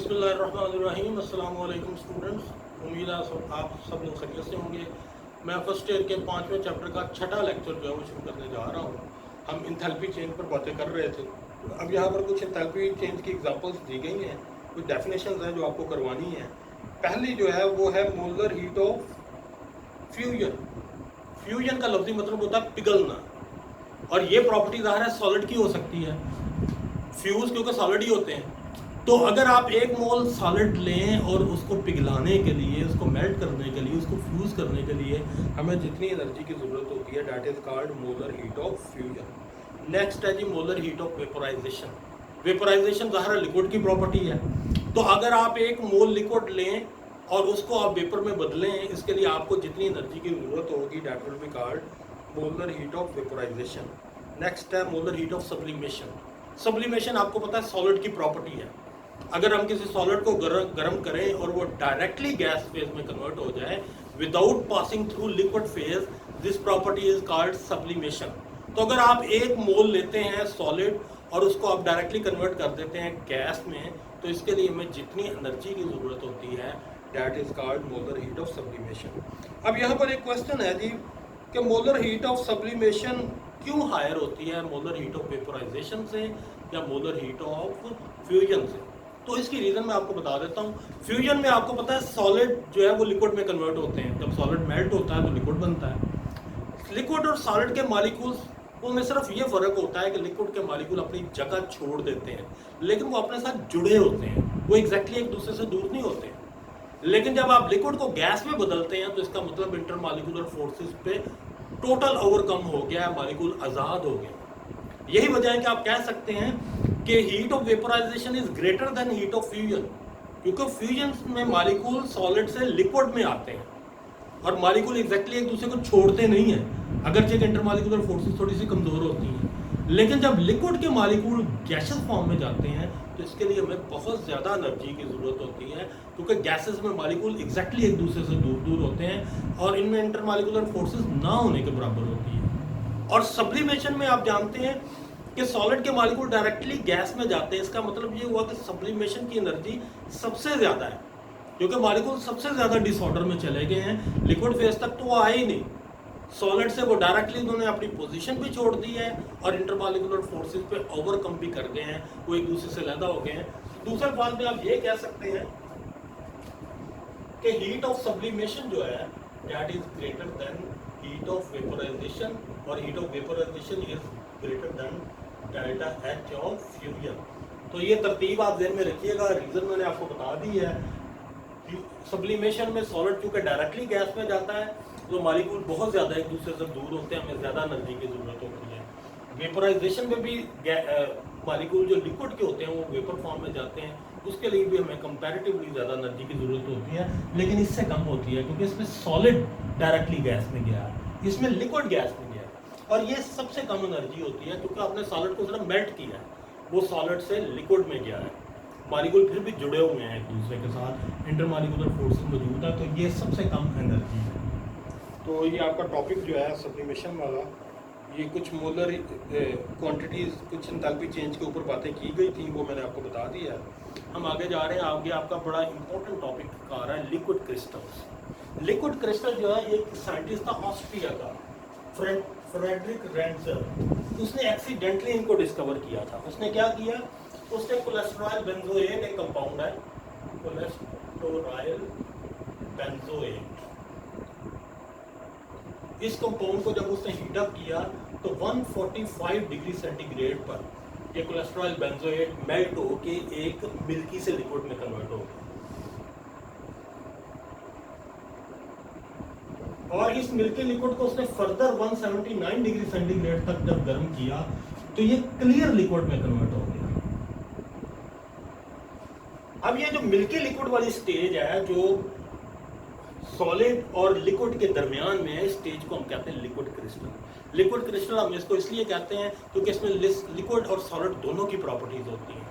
बिस्मिल्लाहिर्रहमानिर्रहीम। अस्सलाम वालेकुम स्टूडेंट्स, उम्मीद है आप सब लोग खैरियत से होंगे। मैं फर्स्ट ईयर के 5वें चैप्टर का छठा लेक्चर जो है वो शुरू करने जा रहा हूँ। हम इंथैल्पी चेंज पर बातें कर रहे थे। अब यहाँ पर कुछ इंथैल्पी चेंज की एग्जांपल्स दी गई हैं, कुछ डेफिनेशंस हैं जो आपको करवानी है। पहली जो है वो है molar heat of fusion. Fusion का लफ्जी मतलब होता है पिघलना, और ये प्रॉपर्टी ज़ाहिर है सॉलिड की हो सकती है। फ्यूज क्योंकि सॉलिड ही होते हैं, तो अगर आप एक मोल सॉलिड लें और उसको पिघलाने के लिए, उसको मेल्ट करने के लिए, उसको फ्यूज करने के लिए हमें जितनी एनर्जी की ज़रूरत होती है, that is called molar heat of fusion. Next है जी molar heat of vaporization. Vaporization ज़ाहिर लिक्विड की प्रॉपर्टी है, तो अगर आप एक मोल लिक्विड लें और उसको आप वेपर में बदलें, इसके लिए आपको जितनी एनर्जी की ज़रूरत होगी, that will be called molar heat of vaporization. Next है molar heat of sublimation. Sublimation आपको पता है सॉलिड की प्रॉपर्टी है। अगर हम किसी सॉलिड को गर्म करें और वो डायरेक्टली गैस फेज में कन्वर्ट हो जाए without passing through liquid phase, this property is called sublimation. तो अगर आप एक मोल लेते हैं सॉलिड और उसको आप डायरेक्टली कन्वर्ट कर देते हैं गैस में, तो इसके लिए हमें जितनी एनर्जी की ज़रूरत होती है, that is called molar heat of sublimation. अब यहाँ पर एक क्वेश्चन है जी कि मोलर हीट ऑफ सब्लिमेशन क्यों हायर होती है मोलर हीट ऑफ वेपोराइजेशन से या मोलर हीट ऑफ फ्यूजन से। तो इसकी रीज़न मैं आपको बता देता हूँ। फ्यूजन में आपको पता है सॉलिड जो है वो लिक्विड में कन्वर्ट होते हैं। जब सॉलिड मेल्ट होता है तो लिक्विड बनता है। लिक्विड और सॉलिड के मॉलिक्यूल्स में सिर्फ ये फ़र्क होता है कि लिक्विड के मॉलिक्यूल अपनी जगह छोड़ देते हैं, लेकिन वो अपने साथ जुड़े होते हैं, वो एग्जैक्टली एक दूसरे से दूर नहीं होते। लेकिन जब आप लिक्विड को गैस में बदलते हैं तो इसका मतलब इंटरमॉलिक्यूलर फोर्सेस पे टोटल ओवरकम हो गया, मॉलिक्यूल आज़ाद हो गया। यही वजह है कि आप कह सकते हैं कि heat of vaporization is greater than heat of fusion, क्योंकि फ्यूजन में मॉलिक्यूल सॉलिड से लिक्विड में आते हैं और मॉलिक्यूल एग्जैक्टली एक दूसरे को छोड़ते नहीं हैं, अगरचे इंटरमॉलिक्यूलर फोर्सेस थोड़ी सी कमज़ोर होती हैं। लेकिन जब लिक्विड के मॉलिक्यूल गैसेस फॉर्म में जाते हैं तो इसके लिए हमें बहुत ज़्यादा एनर्जी की ज़रूरत होती है, क्योंकि गैसेस में मॉलिक्यूल एग्जैक्टली एक दूसरे से दूर दूर होते हैं और इनमें इंटरमॉलिक्यूलर फोर्सेस ना होने के बराबर होती है। और सब्लिमेशन में आप जानते हैं कि सॉलिड के मॉलिक्यूल डायरेक्टली गैस में जाते हैं। इसका मतलब ये हुआ कि सब्लिमेशन की एनर्जी सबसे ज़्यादा है, क्योंकि मॉलिक्यूल सबसे ज़्यादा डिसऑर्डर में चले गए हैं। लिक्विड फेज तक तो वो आए ही नहीं, सॉलिड से वो डायरेक्टली उन्होंने अपनी पोजीशन भी छोड़ दी है और इंटरमॉलिक्यूलर फोर्सेस पे ओवरकम भी कर गए हैं, वो एक दूसरे से अलग हो गए हैं। दूसरे बात में आप ये कह सकते हैं कि हीट ऑफ सब्लिमेशन जो है that is greater than heat of vaporization, और heat of vaporization is greater than delta H of fusion. तो ये तरतीब आप ध्यान में रखिएगा। रीज़न मैंने आपको बता दी है। सब्लिमेशन में सॉलिड चूँकि डायरेक्टली गैस में जाता है तो मॉलिक्यूल बहुत ज़्यादा एक दूसरे से दूर होते हैं, हमें ज़्यादा एनर्जी की ज़रूरत होती है। वेपोराइजेशन में भी मॉलिक्यूल जो लिक्विड के होते हैं वो वेपर फॉर्म में जाते हैं, उसके लिए भी हमें कंपैरेटिवली ज़्यादा एनर्जी की ज़रूरत होती है, लेकिन इससे कम होती है क्योंकि इसमें सॉलिड डायरेक्टली गैस में गया है, इसमें लिक्विड गैस में गया है, और ये सबसे कम एनर्जी होती है क्योंकि आपने सॉलिड को सिर्फ मेल्ट किया है, वो सॉलिड से लिक्विड में गया है। मॉलिक्यूल फिर भी जुड़े हुए हैं एक दूसरे के साथ, इंटरमॉलिक्यूलर फोर्सेस मौजूद है, तो ये सबसे कम एनर्जी है। तो ये आपका टॉपिक जो है सब्लिमेशन वाला, ये कुछ मोलर क्वांटिटीज़, कुछ एंथैल्पी चेंज के ऊपर बातें की गई थी, वो मैंने आपको बता दिया है। हम आगे जा रहे हैं। आगे आपका बड़ा इंपॉर्टेंट टॉपिक आ रहा है लिक्विड क्रिस्टल्स। लिक्विड क्रिस्टल जो है एक साइंटिस्ट था ऑस्ट्रिया का, फ्रेडरिक रेंजर। उसने एक्सीडेंटली इनको डिस्कवर किया था। उसने क्या किया, उसने कोलेस्टेरॉल बेंजोएट एक कंपाउंड है, कोलेस्टेरॉल बेंजोएट, इस कंपाउंड को जब उसने हीट अप किया तो 145 डिग्री सेंटीग्रेड पर ये कोलेस्टेरॉल बेंजोएट मेल्ट होके एक मिल्की से लिक्विड में कन्वर्ट हो गया, और इस मिल्की लिक्विड को उसने फर्दर 179 डिग्री सेंटीग्रेड तक जब गर्म किया तो ये क्लियर लिक्विड में कन्वर्ट हो गया। अब ये जो मिल्की लिक्विड वाली स्टेज है, जो सॉलिड और लिक्विड के दरमियान में है, इस स्टेज को हम कहते हैं लिक्विड क्रिस्टल। लिक्विड क्रिस्टल हम इसको इसलिए कहते हैं क्योंकि इसमें लिक्विड और सॉलिड दोनों की प्रॉपर्टीज होती हैं।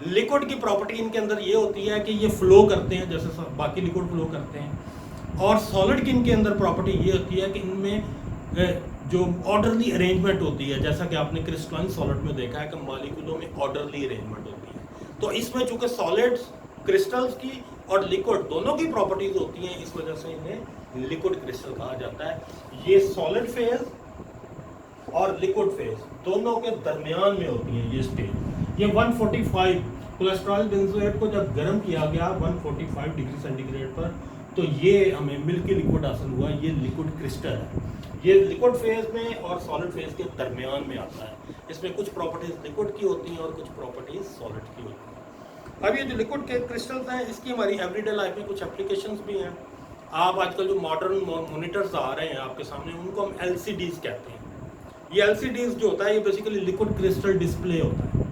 लिक्विड की प्रॉपर्टी इनके अंदर ये होती है कि ये फ्लो करते हैं जैसे बाकी लिक्विड फ्लो करते हैं, और सॉलिड की इनके अंदर प्रॉपर्टी ये होती है कि इनमें जो ऑर्डरली अरेंजमेंट होती है, जैसा कि आपने क्रिस्टलाइन सॉलिड में देखा है कि मॉलिक्यूलों में ऑर्डरली अरेंजमेंट होती है। तो इसमें चूंकि सॉलिड्स क्रिस्टल्स की और लिक्विड दोनों की प्रॉपर्टीज होती हैं, इस वजह से इन्हें लिक्विड क्रिस्टल कहा जाता है। ये सॉलिड फेज और लिक्विड फेज दोनों के दरमियान में होती है ये स्टेज। ये 145 कोलेस्ट्रॉल बेंजोएट को जब गर्म किया गया 145 डिग्री सेंटीग्रेड पर, तो ये हमें मिल्की लिक्विड हासिल हुआ। ये लिक्विड क्रिस्टल है, ये लिक्विड फेज में और सॉलिड फेज के दरमियान में आता है। इसमें कुछ प्रॉपर्टीज लिक्विड की होती हैं और कुछ प्रॉपर्टीज सॉलिड की होती हैं। अब ये जो लिक्विड के क्रिस्टल्स हैं, इसकी हमारी एवरीडे लाइफ में कुछ एप्लीकेशंस भी हैं। आप आजकल जो मॉडर्न मॉनिटर्स आ रहे हैं आपके सामने, उनको हम LCDs कहते हैं। ये LCDs जो होता है ये बेसिकली लिक्विड क्रिस्टल डिस्प्ले होता है।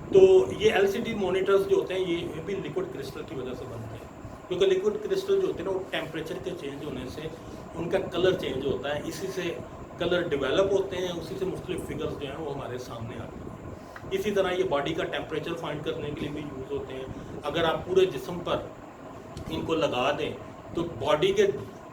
तो ये LCD मॉनिटर्स जो होते हैं ये भी लिक्विड क्रिस्टल की वजह से बनते हैं, क्योंकि लिक्विड क्रिस्टल जो होते हैं ना, वो टेम्परेचर के चेंज होने से उनका कलर चेंज होता है, इसी से कलर डेवलप होते हैं, उसी से मुख्तलिफ फिगर्स जो हैं वो हमारे सामने आते हैं। इसी तरह ये बॉडी का टेम्परेचर फाइंड करने के लिए भी यूज़ होते हैं। अगर आप पूरे जिस्म पर इनको लगा दें तो बॉडी के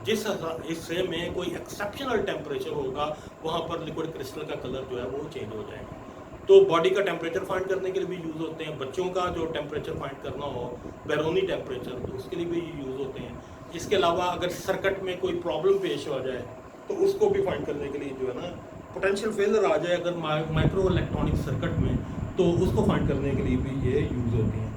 जिस हिस्से में कोई एक्सेप्शनल टेम्परेचर होगा वहाँ पर लिक्विड क्रिस्टल का कलर जो है वो चेंज हो जाएगा। तो बॉडी का टेम्परेचर फाइंड करने के लिए भी यूज़ होते हैं। बच्चों का जो टेम्परेचर फाइंड करना हो, बैरोनी टेम्परेचर, तो उसके लिए भी यूज़ होते हैं। इसके अलावा अगर सर्किट में कोई प्रॉब्लम पेश हो जाए तो उसको भी फाइंड करने के लिए जो है ना, पोटेंशियल फेलियर आ जाए अगर माइक्रो इलेक्ट्रॉनिक सर्किट में, तो उसको फाइंड करने के लिए भी ये यूज़ होती हैं।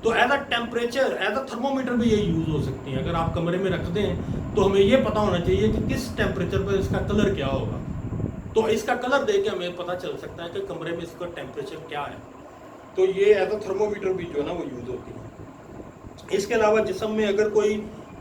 तो as a temperature, as a thermometer भी ये यूज़ हो सकती हैं। अगर आप कमरे में रख दें तो हमें ये पता होना चाहिए कि किस टेम्परेचर पर इसका कलर क्या होगा। तो इसका कलर देख के हमें पता चल सकता है कि कमरे में इसका टेम्परेचर क्या है। तो ये एज अ थर्मोमीटर भी जो है ना वो यूज़ होती है। इसके अलावा जिस्म में अगर कोई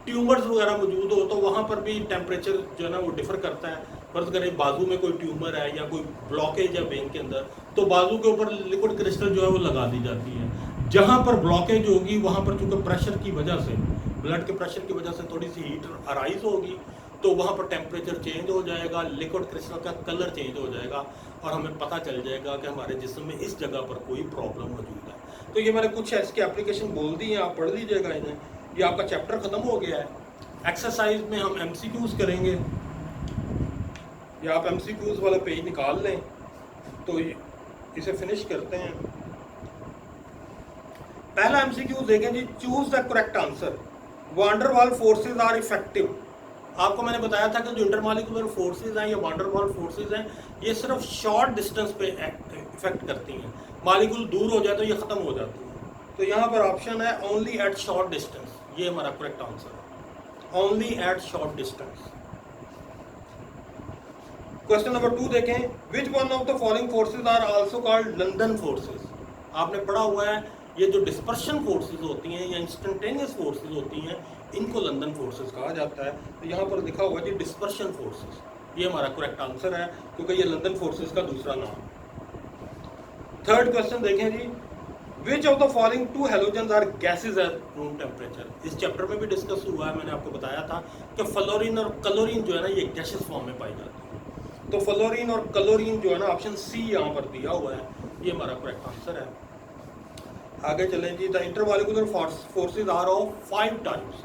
ट्यूमर्स वगैरह मौजूद हो तो वहाँ पर भी टेम्परेचर जो है ना वो डिफर करता है। फर्ज करें बाजू में कोई ट्यूमर है या कोई ब्लॉकेज है वेन के अंदर, तो बाजू के ऊपर लिक्विड क्रिस्टल जो है वो लगा दी जाती है। जहाँ पर ब्लॉकेज होगी वहाँ पर चूँकि प्रेशर की वजह से, ब्लड के प्रेशर की वजह से थोड़ी सी हीट अराइज होगी, तो वहाँ पर टेम्परेचर चेंज हो जाएगा, लिक्विड क्रिस्टल का कलर चेंज हो जाएगा और हमें पता चल जाएगा कि हमारे जिस्म में इस जगह पर कोई प्रॉब्लम मौजूद है। तो ये मैंने कुछ इसकी एप्लीकेशन बोल दी हैं, आप पढ़ लीजिएगा इन्हें। ये आपका चैप्टर ख़त्म हो गया है। एक्सरसाइज में हम MCQs करेंगे, या आप MCQs वाला पेज निकाल लें तो इसे फिनिश करते हैं। पहला MCQ देखें जी, चूज द करेक्ट आंसर। वान डर वाल फोर्सेज आर इफेक्टिव। आपको मैंने बताया था कि जो इंटरमॉलिक्यूलर फोर्सेज हैं या वान डर वाल फोर्सेज हैं, ये सिर्फ शॉर्ट डिस्टेंस पे इफेक्ट करती हैं। मॉलिक्यूल दूर हो जाए तो ये ख़त्म हो जाती है। तो यहाँ पर ऑप्शन है ओनली एट शॉर्ट डिस्टेंस, ये हमारा करेक्ट आंसर है, only at short distance. Question number 2 देखें, which one of the following forces are also called London forces. आपने पढ़ा हुआ है ये जो डिस्पर्शन फोर्सेज होती हैं या इंस्टेंटेनियस फोर्सेज होती हैं, इनको लंदन फोर्सेज कहा जाता है। तो यहाँ पर लिखा हुआ है जी डिस्पर्शन फोर्सेज, ये हमारा करेक्ट आंसर है क्योंकि ये लंदन फोर्सेज का दूसरा नाम। थर्ड क्वेश्चन देखें जी, which of the following two halogens are gases at room temperature. इस चैप्टर में भी डिस्कस हुआ है, मैंने आपको बताया था कि फ्लोरीन और क्लोरीन जो है ना ये गैसेस फॉर्म में पाई जाती है। तो फ्लोरीन और क्लोरीन जो है ना ऑप्शन सी यहाँ पर दिया हुआ है, ये हमारा करेक्ट आंसर है। आगे चलें जी, the intermolecular forces are of 5 types.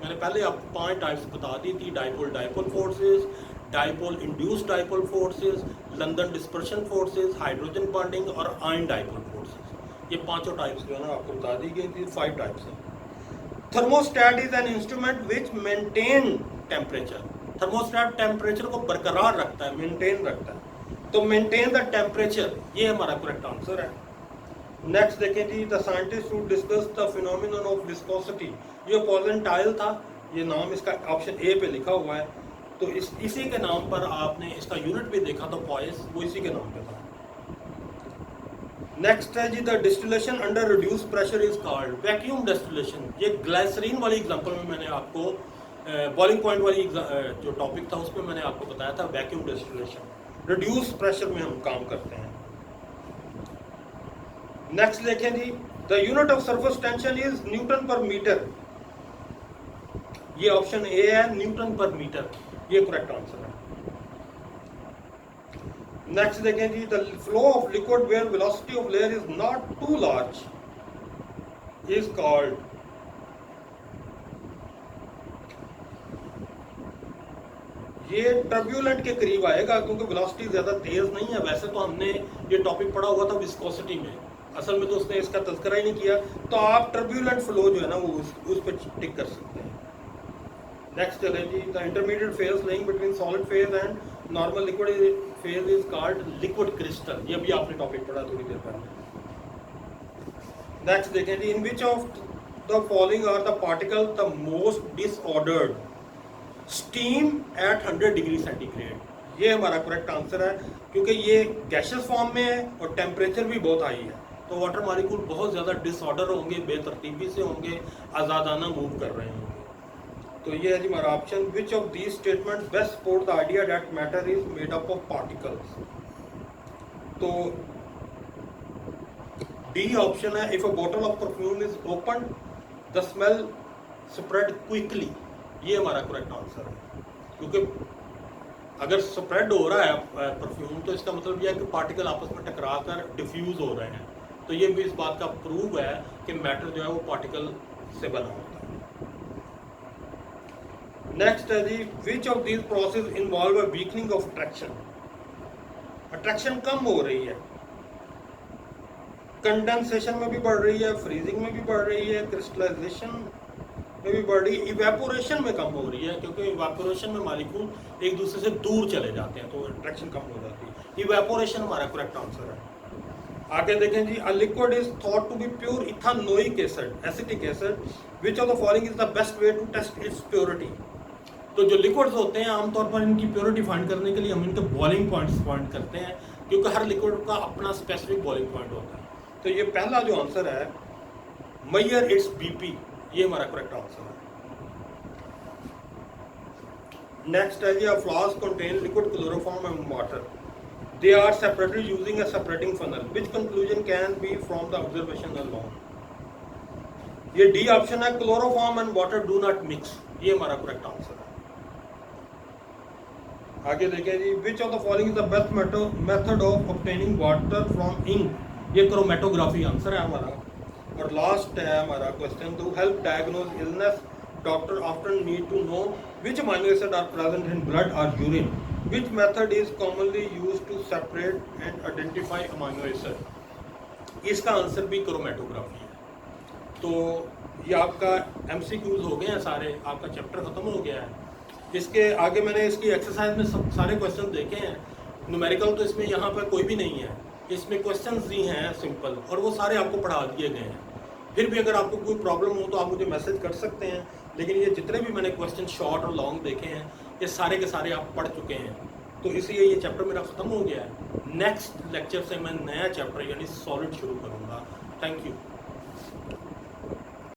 मैंने पहले आपको 5 टाइप्स बता दी थी, dipole dipole forces, dipole induced dipole forces, London dispersion forces, hydrogen bonding और आयन डाइपोल फोर्सेज। ये 5 टाइप्स जो है ना आपको बता दी गई थी, 5 टाइप्स हैं। Thermostat is an instrument which maintain temperature. Thermostat temperature को बरकरार रखता है, मेंटेन रखता है। तो मेंटेन द टेम्परेचर, ये हमारा करेक्ट आंसर है। नेक्स्ट देखें जी, the scientist who discussed the phenomenon of viscosity. ये पॉलन टाइल था, ये नाम इसका ऑप्शन ए पे लिखा हुआ है। तो इसी के नाम पर आपने इसका यूनिट भी देखा था, पॉइस, वो इसी के नाम पे था। नेक्स्ट है जी, the distillation under reduce pressure is called vacuum distillation. ये ग्लाइसरीन वाली एग्जांपल में मैंने आपको बॉइलिंग पॉइंट वाली जो टॉपिक था उसमें मैंने आपको बताया था वैक्यूम डिस्टिलेशन, रिड्यूस प्रेशर में हम काम करते हैं। नेक्स्ट देखें जी, the unit of surface tension is newton per meter. ये ऑप्शन ए है, न्यूटन पर मीटर, ये करेक्ट आंसर है। नेक्स्ट देखें जी, the flow of liquid where velocity of layer is not too large is called. ये turbulent के करीब आएगा क्योंकि वेलोसिटी ज्यादा तेज नहीं है। वैसे तो हमने ये टॉपिक पढ़ा हुआ था विस्कोसिटी में, असल में तो उसने इसका तज़किरा ही नहीं किया, तो आप टर्ब्यूलेंट फ्लो जो है ना वो उस पर टिक कर सकते हैं। नेक्स्ट चले जी, the intermediate phase lying between solid phase and normal liquid phase is called liquid crystal. ये भी आपने टॉपिक पढ़ा थोड़ी देर पहले। नेक्स्ट देखें जी, in which of the following are the particle the most disordered? Steam at 100 degree centigrade. ये हमारा करेक्ट आंसर है, क्योंकि ये गैशियस फॉर्म में है और टेम्परेचर भी बहुत हाई है, तो वाटर मॉलिक्यूल बहुत ज़्यादा डिसऑर्डर होंगे, बेतरतीबी से होंगे, आज़ादाना मूव कर रहे होंगे। तो ये है जी हमारा option. Which of these statement best support the idea that matter is made up of particles? तो डी ऑप्शन है, if a bottle of perfume is open the smell spread quickly. ये हमारा करेक्ट आंसर है, क्योंकि अगर spread हो रहा है परफ्यूम तो इसका मतलब यह है कि पार्टिकल आपस में टकरा कर डिफ्यूज हो रहे हैं, तो ये भी इस बात का प्रूव है कि मैटर जो है वो पार्टिकल से बना होता है। नेक्स्ट है जी, which of these process involve a weakening of attraction? Attraction कम हो रही है, कंडेंसेशन में भी बढ़ रही है, फ्रीजिंग में भी बढ़ रही है, क्रिस्टलाइजेशन में भी बढ़ रही है, इवेपोरेशन में कम हो रही है, क्योंकि इवेपोरेशन में मॉलिक्यूल एक दूसरे से दूर चले जाते हैं तो अट्रैक्शन कम हो जाती है। इवेपोरेशन हमारा करेक्ट आंसर है। आगे देखें जी, a liquid is thought to be pure ethanoic acid, acetic acid, which of the following is the best way to test its purity? तो जो लिक्विड्स होते हैं आमतौर पर इनकी प्योरिटी फाइंड करने के लिए हम इनके बॉइलिंग पॉइंट्स फाइंड करते हैं, क्योंकि हर लिक्विड का अपना स्पेसिफिक बॉइलिंग पॉइंट होता है। तो ये पहला जो आंसर है, मेजर इट्स बीपी, ये हमारा करेक्ट आंसर है। नेक्स्ट है जी, flask contain liquid chloroform and water, they are separated using a separating funnel, which conclusion can be from the observation alone? ये डी ऑप्शन है, chloroform and water do not mix, ये हमारा correct answer है। आगे देखें जी, which of the following is the best method of obtaining water from ink? ये chromatography answer है हमारा। और लास्ट है हमारा question, to help diagnose illness doctor often need to know which amino acid are present in blood or urine, which method is commonly used to separate and identify amino acid? इसका answer भी chromatography है। तो ये आपका MCQs हो गए हैं सारे, आपका चैप्टर खत्म हो गया है। इसके आगे मैंने इसकी एक्सरसाइज में सारे क्वेश्चन देखे हैं, न्यूमेरिकल तो इसमें यहाँ पर कोई भी नहीं है, इसमें क्वेश्चंस ही हैं सिंपल, और वो सारे आपको पढ़ा दिए गए हैं। फिर भी अगर आपको कोई प्रॉब्लम हो तो आप मुझे मैसेज कर सकते हैं, लेकिन ये जितने भी मैंने क्वेश्चन शॉर्ट और लॉन्ग देखे हैं ये सारे के सारे आप पढ़ चुके हैं, तो इसलिए ये चैप्टर मेरा ख़त्म हो गया है। नेक्स्ट लेक्चर से मैं नया चैप्टर यानी सॉलिड शुरू करूँगा। Thank you.